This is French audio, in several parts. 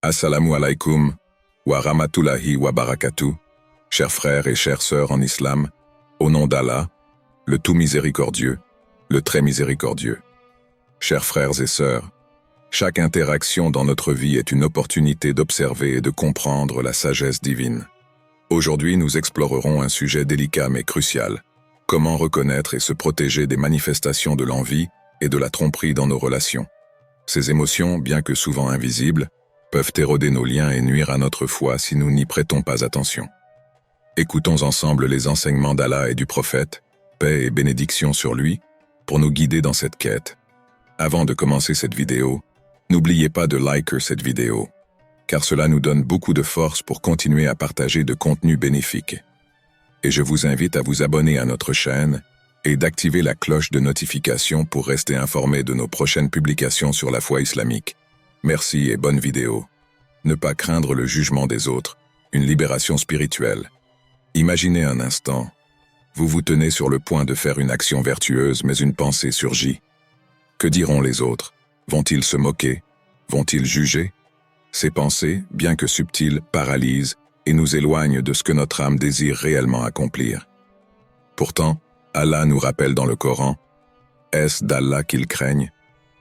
Assalamu alaikum wa rahmatullahi wa barakatuh, chers frères et chères sœurs en islam, au nom d'Allah, le tout miséricordieux, le très miséricordieux. Chers frères et sœurs, chaque interaction dans notre vie est une opportunité d'observer et de comprendre la sagesse divine. Aujourd'hui, nous explorerons un sujet délicat mais crucial. Comment reconnaître et se protéger des manifestations de l'envie et de la tromperie dans nos relations. Ces émotions, bien que souvent invisibles, peuvent éroder nos liens et nuire à notre foi si nous n'y prêtons pas attention. Écoutons ensemble les enseignements d'Allah et du prophète, paix et bénédiction sur lui, pour nous guider dans cette quête. Avant de commencer cette vidéo, n'oubliez pas de liker cette vidéo, car cela nous donne beaucoup de force pour continuer à partager de contenus bénéfiques. Et je vous invite à vous abonner à notre chaîne et d'activer la cloche de notification pour rester informé de nos prochaines publications sur la foi islamique. Merci et bonne vidéo. Ne pas craindre le jugement des autres, une libération spirituelle. Imaginez un instant. Vous vous tenez sur le point de faire une action vertueuse, mais une pensée surgit. Que diront les autres? Vont-ils se moquer? Vont-ils juger? Ces pensées, bien que subtiles, paralysent et nous éloignent de ce que notre âme désire réellement accomplir. Pourtant, Allah nous rappelle dans le Coran, « Est-ce d'Allah qu'ils craignent?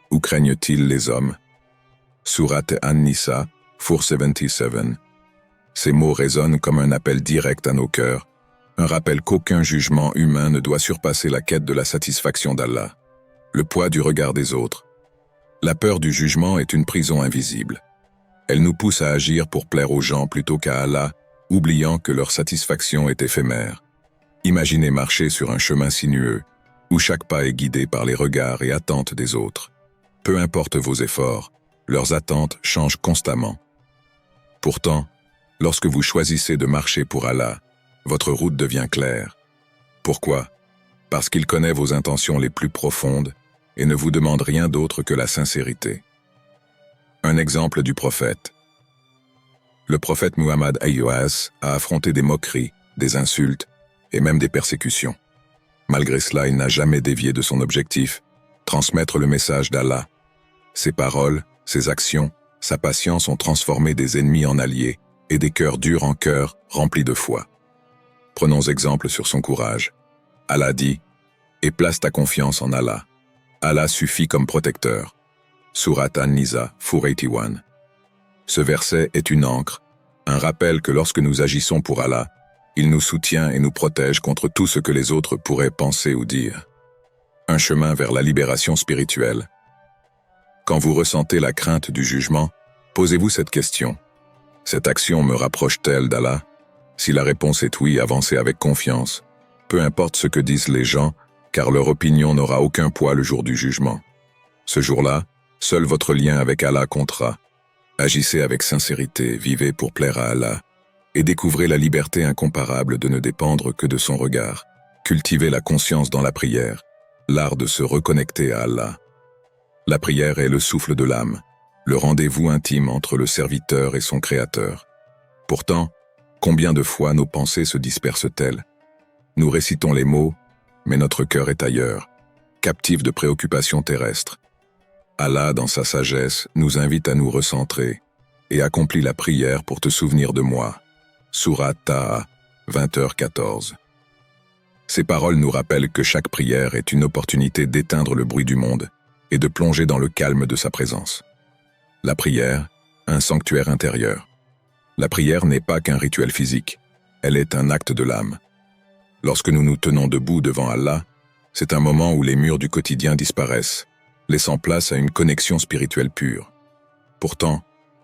Ou craignent-ils les hommes ?» Sourate An-Nisa, 477. Ces mots résonnent comme un appel direct à nos cœurs, un rappel qu'aucun jugement humain ne doit surpasser la quête de la satisfaction d'Allah. Le poids du regard des autres. La peur du jugement est une prison invisible. Elle nous pousse à agir pour plaire aux gens plutôt qu'à Allah, oubliant que leur satisfaction est éphémère. Imaginez marcher sur un chemin sinueux, où chaque pas est guidé par les regards et attentes des autres. Peu importe vos efforts, leurs attentes changent constamment. Pourtant, lorsque vous choisissez de marcher pour Allah, votre route devient claire. Pourquoi? Parce qu'il connaît vos intentions les plus profondes et ne vous demande rien d'autre que la sincérité. Un exemple du prophète. Le prophète Muhammad Ayyouas a affronté des moqueries, des insultes et même des persécutions. Malgré cela, il n'a jamais dévié de son objectif, transmettre le message d'Allah. Ses paroles, ses actions, sa patience ont transformé des ennemis en alliés et des cœurs durs en cœurs remplis de foi. Prenons exemple sur son courage. Allah dit « Et place ta confiance en Allah. Allah suffit comme protecteur. » Sourate An-Nisa, 481. Ce verset est une ancre, un rappel que lorsque nous agissons pour Allah, il nous soutient et nous protège contre tout ce que les autres pourraient penser ou dire. Un chemin vers la libération spirituelle. Quand vous ressentez la crainte du jugement, posez-vous cette question. Cette action me rapproche-t-elle d'Allah? Si la réponse est oui, avancez avec confiance. Peu importe ce que disent les gens, car leur opinion n'aura aucun poids le jour du jugement. Ce jour-là, seul votre lien avec Allah comptera. Agissez avec sincérité, vivez pour plaire à Allah, et découvrez la liberté incomparable de ne dépendre que de son regard. Cultivez la conscience dans la prière, l'art de se reconnecter à Allah. La prière est le souffle de l'âme, le rendez-vous intime entre le serviteur et son créateur. Pourtant, combien de fois nos pensées se dispersent-elles? Nous récitons les mots, mais notre cœur est ailleurs, captif de préoccupations terrestres. Allah, dans sa sagesse, nous invite à nous recentrer et accomplit la prière pour te souvenir de moi. Sourate Taha, 20h14. Ces paroles nous rappellent que chaque prière est une opportunité d'éteindre le bruit du monde et de plonger dans le calme de sa présence. La prière, un sanctuaire intérieur. La prière n'est pas qu'un rituel physique, elle est un acte de l'âme. Lorsque nous nous tenons debout devant Allah, c'est un moment où les murs du quotidien disparaissent, laissant place à une connexion spirituelle pure. Pourtant,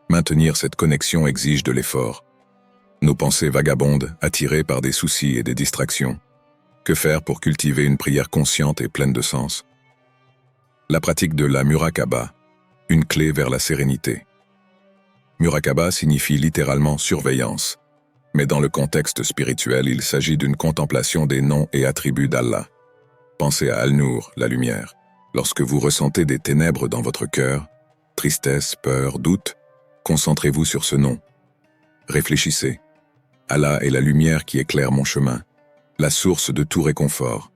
maintenir cette connexion exige de l'effort. Nos pensées vagabondent, attirées par des soucis et des distractions. Que faire pour cultiver une prière consciente et pleine de sens? La pratique de la muraqaba, une clé vers la sérénité. Muraqaba signifie littéralement surveillance, mais dans le contexte spirituel, il s'agit d'une contemplation des noms et attributs d'Allah. Pensez à Al-Nour, la lumière. Lorsque vous ressentez des ténèbres dans votre cœur, tristesse, peur, doute, concentrez-vous sur ce nom. Réfléchissez. Allah est la lumière qui éclaire mon chemin, la source de tout réconfort.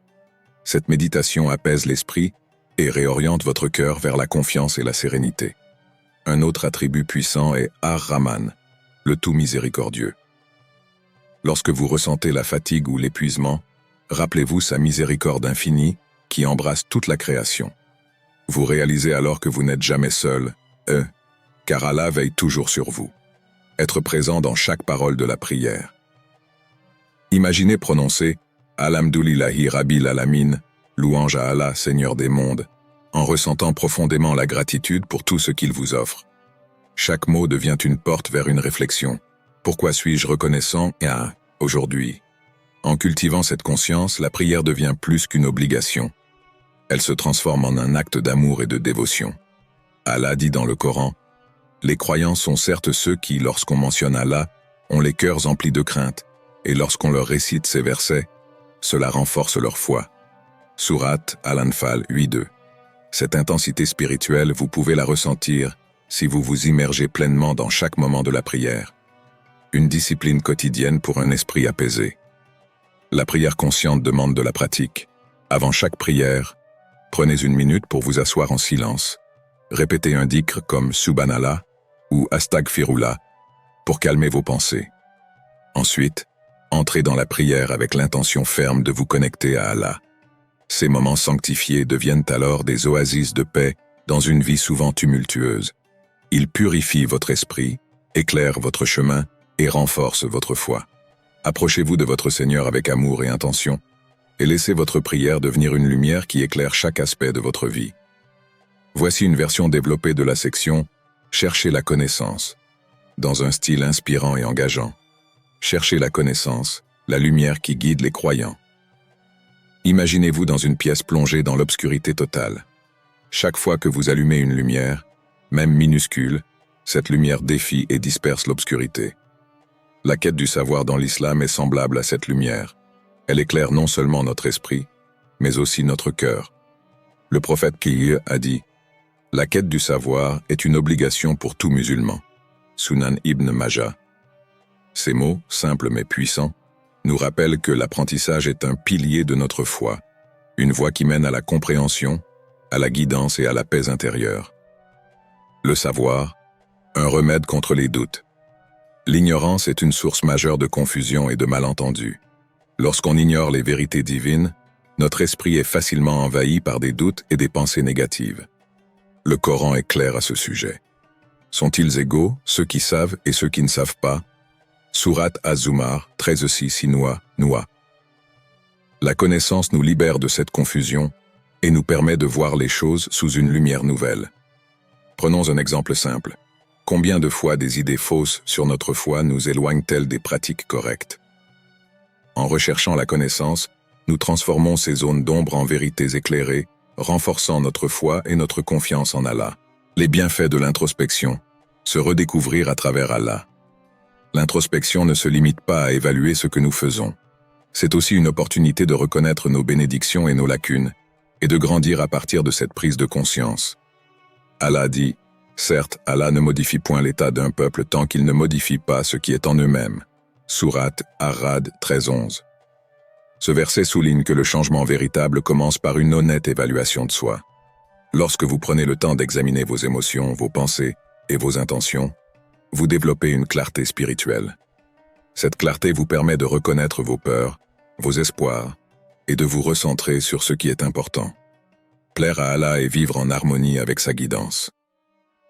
Cette méditation apaise l'esprit et réoriente votre cœur vers la confiance et la sérénité. Un autre attribut puissant est Ar-Rahman, le tout miséricordieux. Lorsque vous ressentez la fatigue ou l'épuisement, rappelez-vous sa miséricorde infinie qui embrasse toute la création. Vous réalisez alors que vous n'êtes jamais seul, car Allah veille toujours sur vous. Être présent dans chaque parole de la prière. Imaginez prononcer « Alhamdulillahi Rabbil Alamin », louange à Allah, Seigneur des mondes, en ressentant profondément la gratitude pour tout ce qu'il vous offre. Chaque mot devient une porte vers une réflexion. Pourquoi suis-je reconnaissant aujourd'hui? En cultivant cette conscience, la prière devient plus qu'une obligation. Elle se transforme en un acte d'amour et de dévotion. Allah dit dans le Coran, « Les croyants sont certes ceux qui, lorsqu'on mentionne Allah, ont les cœurs emplis de crainte, et lorsqu'on leur récite ces versets, cela renforce leur foi. » Sourate Al-Anfal 8.2. Cette intensité spirituelle, vous pouvez la ressentir si vous vous immergez pleinement dans chaque moment de la prière. Une discipline quotidienne pour un esprit apaisé. La prière consciente demande de la pratique. Avant chaque prière, prenez une minute pour vous asseoir en silence. Répétez un dhikr comme Subhanallah ou Astaghfirullah pour calmer vos pensées. Ensuite, entrez dans la prière avec l'intention ferme de vous connecter à Allah. Ces moments sanctifiés deviennent alors des oasis de paix dans une vie souvent tumultueuse. Ils purifient votre esprit, éclairent votre chemin et renforcent votre foi. Approchez-vous de votre Seigneur avec amour et intention, et laissez votre prière devenir une lumière qui éclaire chaque aspect de votre vie. Voici une version développée de la section « Cherchez la connaissance », dans un style inspirant et engageant. Cherchez la connaissance, la lumière qui guide les croyants. Imaginez-vous dans une pièce plongée dans l'obscurité totale. Chaque fois que vous allumez une lumière, même minuscule, cette lumière défie et disperse l'obscurité. La quête du savoir dans l'islam est semblable à cette lumière. Elle éclaire non seulement notre esprit, mais aussi notre cœur. Le prophète Qiyy a dit « La quête du savoir est une obligation pour tout musulman. » Sunan Ibn Majah. Ces mots, simples mais puissants, nous rappellent que l'apprentissage est un pilier de notre foi, une voie qui mène à la compréhension, à la guidance et à la paix intérieure. Le savoir, un remède contre les doutes. L'ignorance est une source majeure de confusion et de malentendus. Lorsqu'on ignore les vérités divines, notre esprit est facilement envahi par des doutes et des pensées négatives. Le Coran est clair à ce sujet. Sont-ils égaux, ceux qui savent et ceux qui ne savent pas? Sourate Az-Zumar 13:6 Noah. La connaissance nous libère de cette confusion et nous permet de voir les choses sous une lumière nouvelle. Prenons un exemple simple. Combien de fois des idées fausses sur notre foi nous éloignent-elles des pratiques correctes? En recherchant la connaissance, nous transformons ces zones d'ombre en vérités éclairées, renforçant notre foi et notre confiance en Allah. Les bienfaits de l'introspection, se redécouvrir à travers Allah. L'introspection ne se limite pas à évaluer ce que nous faisons. C'est aussi une opportunité de reconnaître nos bénédictions et nos lacunes, et de grandir à partir de cette prise de conscience. Allah dit, certes, Allah ne modifie point l'état d'un peuple tant qu'il ne modifie pas ce qui est en eux-mêmes. Sourate Ar-Ra'd 13:11. Ce verset souligne que le changement véritable commence par une honnête évaluation de soi. Lorsque vous prenez le temps d'examiner vos émotions, vos pensées et vos intentions, vous développez une clarté spirituelle. Cette clarté vous permet de reconnaître vos peurs, vos espoirs, et de vous recentrer sur ce qui est important. Plaire à Allah et vivre en harmonie avec sa guidance.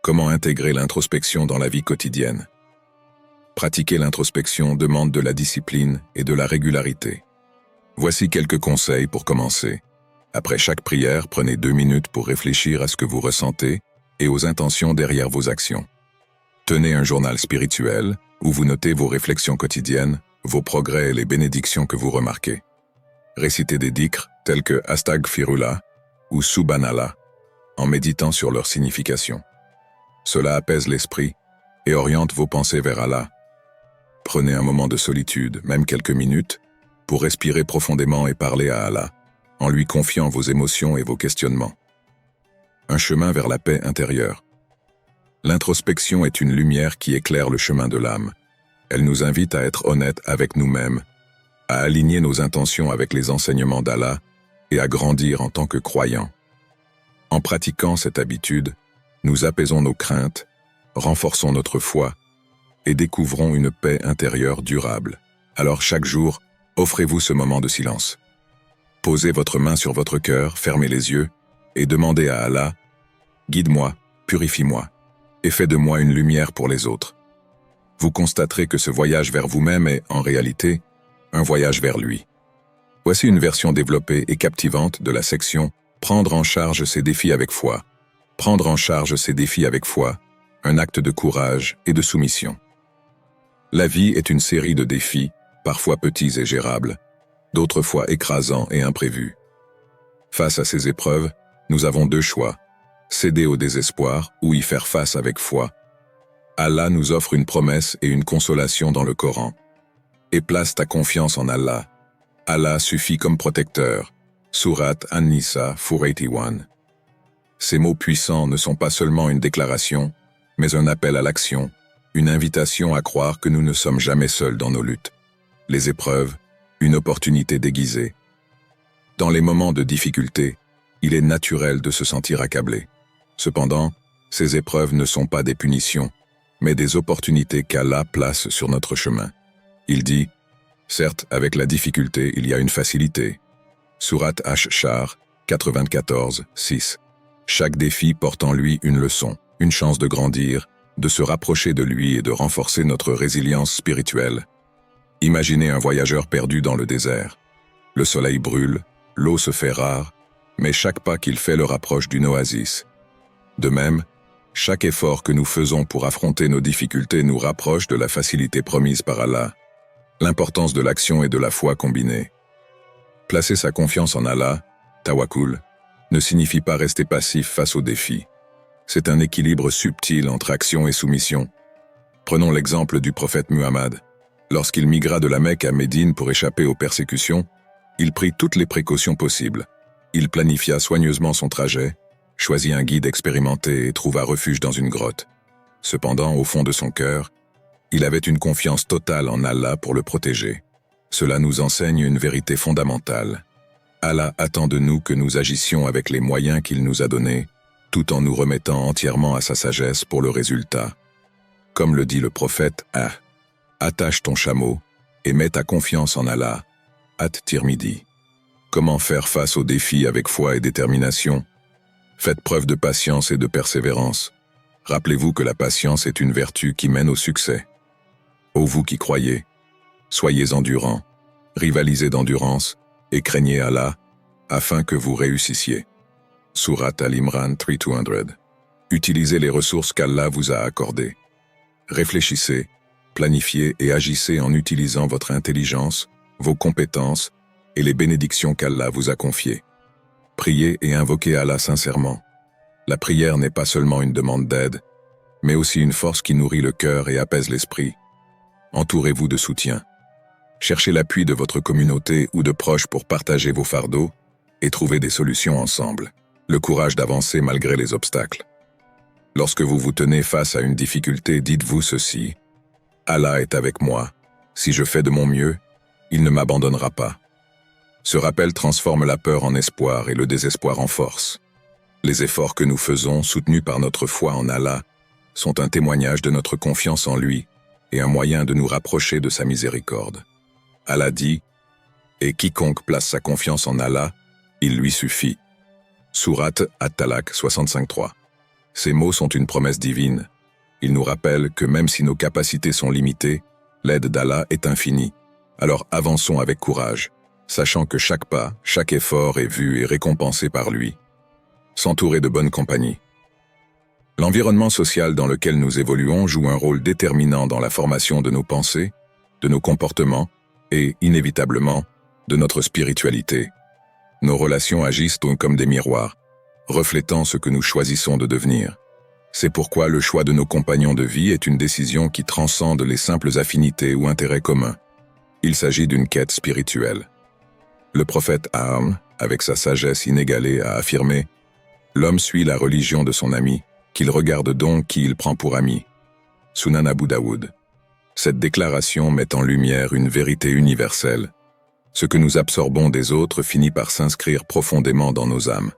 Comment intégrer l'introspection dans la vie quotidienne? Pratiquer l'introspection demande de la discipline et de la régularité. Voici quelques conseils pour commencer. Après chaque prière, prenez 2 minutes pour réfléchir à ce que vous ressentez et aux intentions derrière vos actions. Tenez un journal spirituel où vous notez vos réflexions quotidiennes, vos progrès et les bénédictions que vous remarquez. Récitez des dhikrs tels que Astaghfirullah ou Subhanallah en méditant sur leur signification. Cela apaise l'esprit et oriente vos pensées vers Allah. Prenez un moment de solitude, même quelques minutes, pour respirer profondément et parler à Allah, en lui confiant vos émotions et vos questionnements. Un chemin vers la paix intérieure. L'introspection est une lumière qui éclaire le chemin de l'âme. Elle nous invite à être honnêtes avec nous-mêmes, à aligner nos intentions avec les enseignements d'Allah et à grandir en tant que croyants. En pratiquant cette habitude, nous apaisons nos craintes renforçons notre foi et découvrons une paix intérieure durable. Alors chaque jour, offrez-vous ce moment de silence. Posez votre main sur votre cœur, fermez les yeux et demandez à Allah « Guide-moi, purifie-moi et fais de moi une lumière pour les autres ». Vous constaterez que ce voyage vers vous-même est, en réalité, un voyage vers lui. Voici une version développée et captivante de la section « Prendre en charge ses défis avec foi ». Prendre en charge ses défis avec foi, un acte de courage et de soumission. La vie est une série de défis, parfois petits et gérables, d'autres fois écrasants et imprévus. Face à ces épreuves, nous avons deux choix, céder au désespoir ou y faire face avec foi. Allah nous offre une promesse et une consolation dans le Coran. Et place ta confiance en Allah. Allah suffit comme protecteur. Sourate An-Nisa 481. Ces mots puissants ne sont pas seulement une déclaration, mais un appel à l'action, une invitation à croire que nous ne sommes jamais seuls dans nos luttes. Les épreuves, une opportunité déguisée. Dans les moments de difficulté, il est naturel de se sentir accablé. Cependant, ces épreuves ne sont pas des punitions, mais des opportunités qu'Allah place sur notre chemin. Il dit, certes, avec la difficulté, il y a une facilité. Sourate Ash-Shar 94, 6. Chaque défi porte en lui une leçon, une chance de grandir, de se rapprocher de lui et de renforcer notre résilience spirituelle. Imaginez un voyageur perdu dans le désert. Le soleil brûle, l'eau se fait rare, mais chaque pas qu'il fait le rapproche d'une oasis. De même, chaque effort que nous faisons pour affronter nos difficultés nous rapproche de la facilité promise par Allah. L'importance de l'action et de la foi combinées. Placer sa confiance en Allah, tawakkul, ne signifie pas rester passif face aux défis. C'est un équilibre subtil entre action et soumission. Prenons l'exemple du prophète Muhammad. Lorsqu'il migra de la Mecque à Médine pour échapper aux persécutions, il prit toutes les précautions possibles. Il planifia soigneusement son trajet, choisit un guide expérimenté et trouva refuge dans une grotte. Cependant, au fond de son cœur, il avait une confiance totale en Allah pour le protéger. Cela nous enseigne une vérité fondamentale. Allah attend de nous que nous agissions avec les moyens qu'il nous a donnés, tout en nous remettant entièrement à sa sagesse pour le résultat. Comme le dit le prophète, attache ton chameau et mets ta confiance en Allah. At-Tirmidhi. Comment faire face aux défis avec foi et détermination? Faites preuve de patience et de persévérance. Rappelez-vous que la patience est une vertu qui mène au succès. Ô vous qui croyez, soyez endurants, rivalisez d'endurance et craignez Allah, afin que vous réussissiez. Sourate Al-Imran 3200. Utilisez les ressources qu'Allah vous a accordées. Réfléchissez, planifiez et agissez en utilisant votre intelligence, vos compétences et les bénédictions qu'Allah vous a confiées. Priez et invoquez Allah sincèrement. La prière n'est pas seulement une demande d'aide, mais aussi une force qui nourrit le cœur et apaise l'esprit. Entourez-vous de soutien. Cherchez l'appui de votre communauté ou de proches pour partager vos fardeaux et trouver des solutions ensemble. Le courage d'avancer malgré les obstacles. Lorsque vous vous tenez face à une difficulté, dites-vous ceci. Allah est avec moi. Si je fais de mon mieux, il ne m'abandonnera pas. Ce rappel transforme la peur en espoir et le désespoir en force. Les efforts que nous faisons, soutenus par notre foi en Allah, sont un témoignage de notre confiance en lui et un moyen de nous rapprocher de sa miséricorde. Allah dit, « Et quiconque place sa confiance en Allah, il lui suffit. » Sourate At-Talaq 65.3. Ces mots sont une promesse divine. Ils nous rappellent que même si nos capacités sont limitées, l'aide d'Allah est infinie. Alors avançons avec courage, sachant que chaque pas, chaque effort est vu et récompensé par lui. S'entourer de bonne compagnie. L'environnement social dans lequel nous évoluons joue un rôle déterminant dans la formation de nos pensées, de nos comportements et, inévitablement, de notre spiritualité. Nos relations agissent comme des miroirs, reflétant ce que nous choisissons de devenir. C'est pourquoi le choix de nos compagnons de vie est une décision qui transcende les simples affinités ou intérêts communs. Il s'agit d'une quête spirituelle. Le prophète Aham, avec sa sagesse inégalée, a affirmé « L'homme suit la religion de son ami, qu'il regarde donc qui il prend pour ami. » Sunan Abu Daoud. Cette déclaration met en lumière une vérité universelle. Ce que nous absorbons des autres finit par s'inscrire profondément dans nos âmes.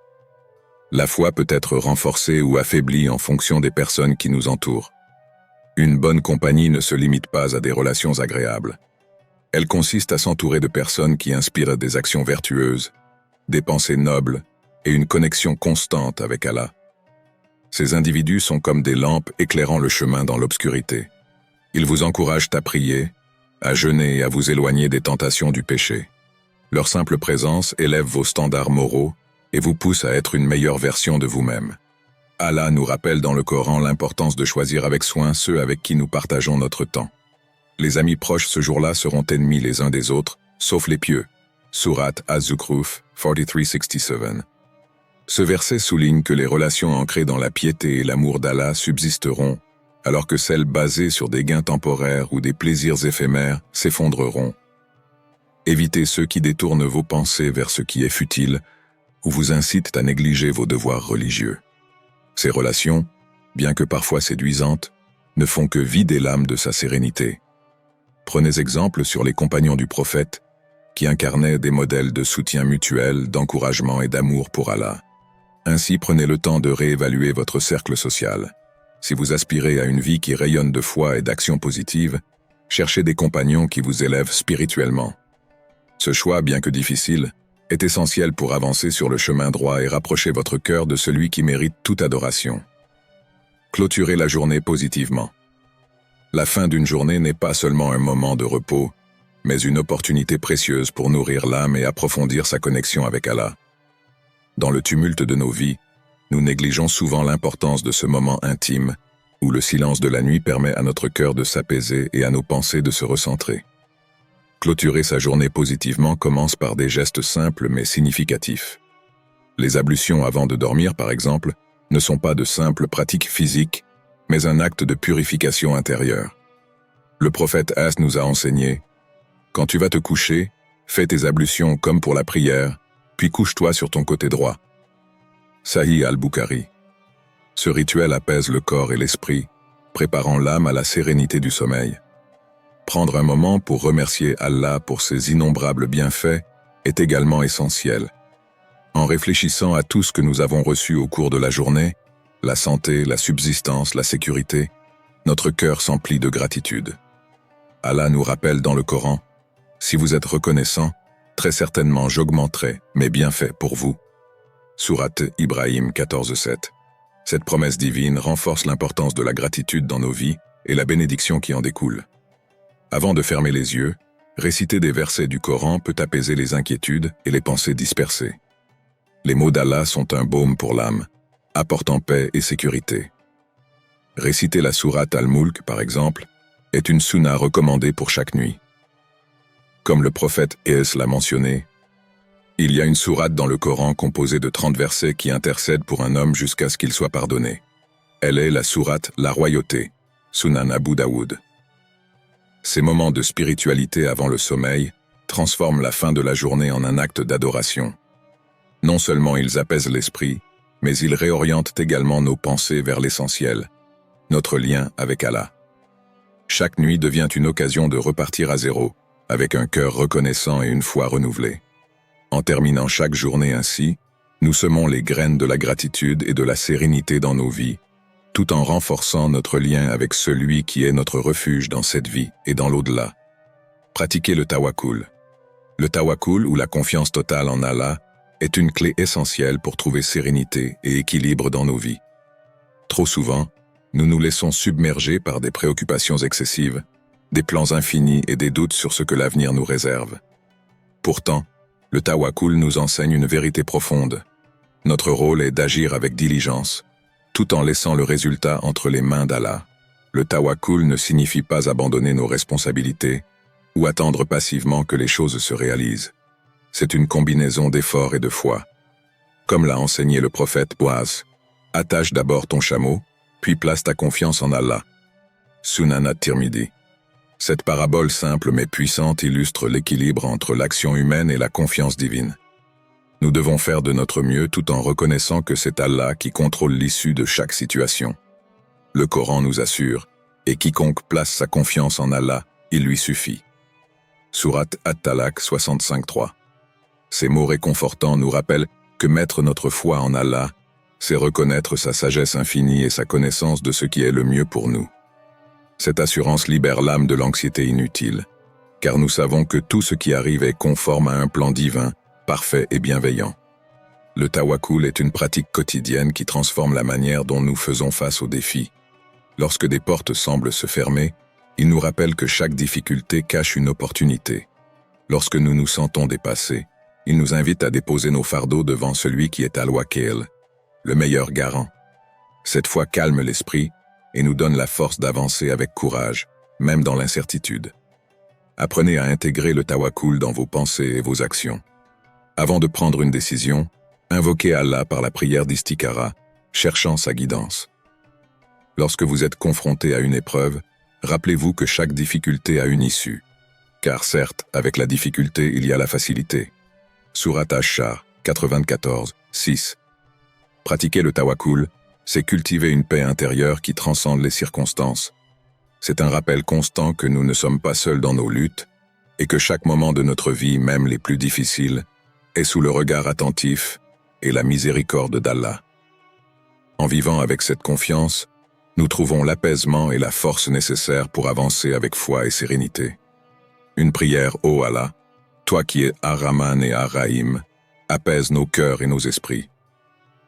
La foi peut être renforcée ou affaiblie en fonction des personnes qui nous entourent. Une bonne compagnie ne se limite pas à des relations agréables. Elle consiste à s'entourer de personnes qui inspirent des actions vertueuses, des pensées nobles et une connexion constante avec Allah. Ces individus sont comme des lampes éclairant le chemin dans l'obscurité. Ils vous encouragent à prier, à jeûner et à vous éloigner des tentations du péché. Leur simple présence élève vos standards moraux et vous pousse à être une meilleure version de vous-même. Allah nous rappelle dans le Coran l'importance de choisir avec soin ceux avec qui nous partageons notre temps. Les amis proches ce jour-là seront ennemis les uns des autres, sauf les pieux. Surat Az-Zukhruf 43:67. Ce verset souligne que les relations ancrées dans la piété et l'amour d'Allah subsisteront, alors que celles basées sur des gains temporaires ou des plaisirs éphémères s'effondreront. Évitez ceux qui détournent vos pensées vers ce qui est futile ou vous incitent à négliger vos devoirs religieux. Ces relations, bien que parfois séduisantes, ne font que vider l'âme de sa sérénité. Prenez exemple sur les compagnons du prophète, qui incarnaient des modèles de soutien mutuel, d'encouragement et d'amour pour Allah. Ainsi, prenez le temps de réévaluer votre cercle social. Si vous aspirez à une vie qui rayonne de foi et d'action positive, cherchez des compagnons qui vous élèvent spirituellement. Ce choix, bien que difficile, est essentiel pour avancer sur le chemin droit et rapprocher votre cœur de celui qui mérite toute adoration. Clôturez la journée positivement. La fin d'une journée n'est pas seulement un moment de repos, mais une opportunité précieuse pour nourrir l'âme et approfondir sa connexion avec Allah. Dans le tumulte de nos vies, nous négligeons souvent l'importance de ce moment intime, où le silence de la nuit permet à notre cœur de s'apaiser et à nos pensées de se recentrer. Clôturer sa journée positivement commence par des gestes simples mais significatifs. Les ablutions avant de dormir, par exemple, ne sont pas de simples pratiques physiques, mais un acte de purification intérieure. Le prophète As nous a enseigné « Quand tu vas te coucher, fais tes ablutions comme pour la prière, puis couche-toi sur ton côté droit. » Sahih al-Bukhari. Ce rituel apaise le corps et l'esprit, préparant l'âme à la sérénité du sommeil. Prendre un moment pour remercier Allah pour ses innombrables bienfaits est également essentiel. En réfléchissant à tout ce que nous avons reçu au cours de la journée, la santé, la subsistance, la sécurité, notre cœur s'emplit de gratitude. Allah nous rappelle dans le Coran « Si vous êtes reconnaissant, très certainement j'augmenterai mes bienfaits pour vous. » Surat Ibrahim 14:7. Cette promesse divine renforce l'importance de la gratitude dans nos vies et la bénédiction qui en découle. Avant de fermer les yeux, réciter des versets du Coran peut apaiser les inquiétudes et les pensées dispersées. Les mots d'Allah sont un baume pour l'âme, apportant paix et sécurité. Réciter la sourate Al-Mulk, par exemple, est une sunna recommandée pour chaque nuit. Comme le prophète Es l'a mentionné, il y a une sourate dans le Coran composée de 30 versets qui intercèdent pour un homme jusqu'à ce qu'il soit pardonné. Elle est la sourate La Royauté, Sunan Abu Daoud. Ces moments de spiritualité avant le sommeil transforment la fin de la journée en un acte d'adoration. Non seulement ils apaisent l'esprit, mais ils réorientent également nos pensées vers l'essentiel, notre lien avec Allah. Chaque nuit devient une occasion de repartir à zéro, avec un cœur reconnaissant et une foi renouvelée. En terminant chaque journée ainsi, nous semons les graines de la gratitude et de la sérénité dans nos vies, tout en renforçant notre lien avec celui qui est notre refuge dans cette vie et dans l'au-delà. Pratiquez le tawakkul. Le tawakkul, ou la confiance totale en Allah, est une clé essentielle pour trouver sérénité et équilibre dans nos vies. Trop souvent, nous nous laissons submerger par des préoccupations excessives, des plans infinis et des doutes sur ce que l'avenir nous réserve. Pourtant, le tawakkul nous enseigne une vérité profonde. Notre rôle est d'agir avec diligence, tout en laissant le résultat entre les mains d'Allah. Le tawakkul ne signifie pas abandonner nos responsabilités ou attendre passivement que les choses se réalisent. C'est une combinaison d'efforts et de foi. Comme l'a enseigné le prophète Boaz, attache d'abord ton chameau, puis place ta confiance en Allah. Sunan at-Tirmidhi. Cette parabole simple mais puissante illustre l'équilibre entre l'action humaine et la confiance divine. Nous devons faire de notre mieux tout en reconnaissant que c'est Allah qui contrôle l'issue de chaque situation. Le Coran nous assure, et quiconque place sa confiance en Allah, il lui suffit. Surat At-Talaq 65:3. Ces mots réconfortants nous rappellent que mettre notre foi en Allah, c'est reconnaître sa sagesse infinie et sa connaissance de ce qui est le mieux pour nous. Cette assurance libère l'âme de l'anxiété inutile, car nous savons que tout ce qui arrive est conforme à un plan divin, parfait et bienveillant. Le tawakkul est une pratique quotidienne qui transforme la manière dont nous faisons face aux défis. Lorsque des portes semblent se fermer, il nous rappelle que chaque difficulté cache une opportunité. Lorsque nous nous sentons dépassés, il nous invite à déposer nos fardeaux devant celui qui est Al-Wakil, le meilleur garant. Cette foi calme l'esprit et nous donne la force d'avancer avec courage, même dans l'incertitude. Apprenez à intégrer le tawakkul dans vos pensées et vos actions. Avant de prendre une décision, invoquez Allah par la prière d'istikhara, cherchant sa guidance. Lorsque vous êtes confronté à une épreuve, rappelez-vous que chaque difficulté a une issue. Car certes, avec la difficulté, il y a la facilité. Surat Ash-Shar 94, 6. Pratiquer le tawakkul, c'est cultiver une paix intérieure qui transcende les circonstances. C'est un rappel constant que nous ne sommes pas seuls dans nos luttes et que chaque moment de notre vie, même les plus difficiles, est sous le regard attentif et la miséricorde d'Allah. En vivant avec cette confiance, nous trouvons l'apaisement et la force nécessaires pour avancer avec foi et sérénité. Une prière, ô Allah, toi qui es Ar-Rahman et Ar-Rahim, apaise nos cœurs et nos esprits.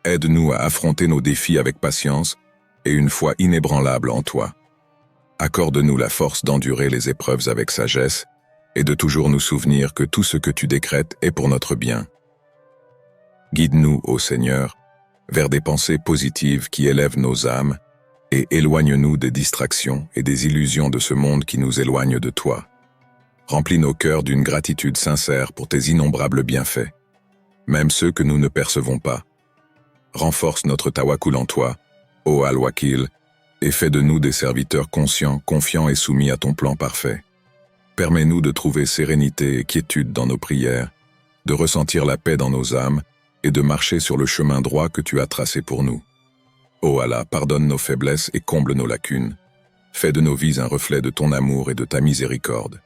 Aide-nous à affronter nos défis avec patience et une foi inébranlable en toi. Accorde-nous la force d'endurer les épreuves avec sagesse et de toujours nous souvenir que tout ce que tu décrètes est pour notre bien. Guide-nous, ô Seigneur, vers des pensées positives qui élèvent nos âmes et éloigne-nous des distractions et des illusions de ce monde qui nous éloignent de toi. Remplis nos cœurs d'une gratitude sincère pour tes innombrables bienfaits, même ceux que nous ne percevons pas. Renforce notre tawakkul en toi, ô Al-Wakil, et fais de nous des serviteurs conscients, confiants et soumis à ton plan parfait. Permets-nous de trouver sérénité et quiétude dans nos prières, de ressentir la paix dans nos âmes et de marcher sur le chemin droit que tu as tracé pour nous. Ô Allah, pardonne nos faiblesses et comble nos lacunes. Fais de nos vies un reflet de ton amour et de ta miséricorde.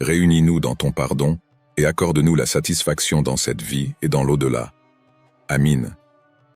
Réunis-nous dans ton pardon et accorde-nous la satisfaction dans cette vie et dans l'au-delà. Amin.